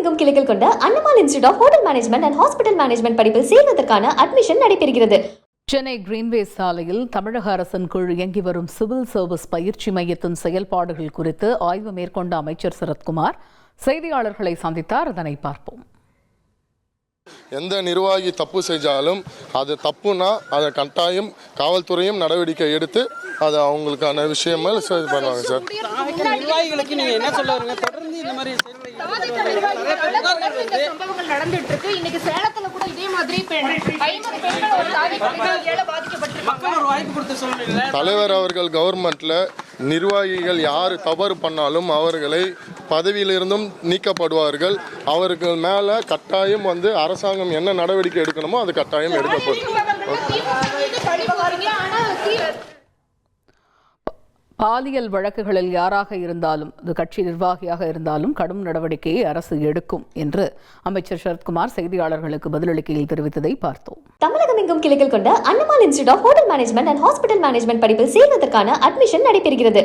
தமிழகமெங்கும் கிளைகள் கொண்ட Annamal institute of hotel management and hospital management படிப்பில் சேர்வதற்கான அட்மிஷன் நடைபெறுகிறது. சென்னை கிரீன்வே சாலையில் தமிழக அரசின் கீழ் இயங்கி வரும் சிவில் சர்வீஸ் பயிற்சி மையத்தின் செயல்பாடுகள் குறித்து ஆய்வு மேற்கொண்ட அமைச்சர் சரத்குமார் செய்தியாளர்களை சந்தித்தார். அதனை பார்ப்போம். எந்த நிர்வாகி தப்பு செஞ்சாலும் அது தப்புனா அதை கட்டாயம் காவல்துறையும் நடவடிக்கை எடுத்து அது அவங்களுக்கான விஷயம் பண்ணுவாங்க சார். நிர்வாகிகளுக்கு நீங்க என்ன சொல்ல வரீங்க? தொடர்ந்து இந்த மாதிரி சம்பவங்கள் நடந்துட்டு இருக்கு. இன்னைக்கு சேலத்துல கூட இதே மாதிரி தலைவர் அவர்கள் கவர்மெண்ட்ல நிர்வாகிகள் யார் தவறு பண்ணாலும் அவர்களை பதவியிலிருந்தும் நீக்கப்படுவார்கள். அவர்கள் மேல கட்டாயம் அரசாங்கம் என்ன நடவடிக்கை எடுக்கணுமோ அது கட்டாயம் எடுக்கப்படும். பாலியல் வழக்குகளில் யாராக இருந்தாலும் அது கட்சி நிர்வாகியாக இருந்தாலும் கடும் நடவடிக்கையை அரசு எடுக்கும் என்று அமைச்சர் சரத்குமார் செய்தியாளர்களுக்கு பதிலளிக்கையில் தெரிவித்ததை பார்த்தோம். தமிழகமெங்கும் கிளைகள் கொண்ட Annamal institute of hotel management and hospital management படிப்பில் சேர்வதற்கான அட்மிஷன் நடைபெறுகிறது.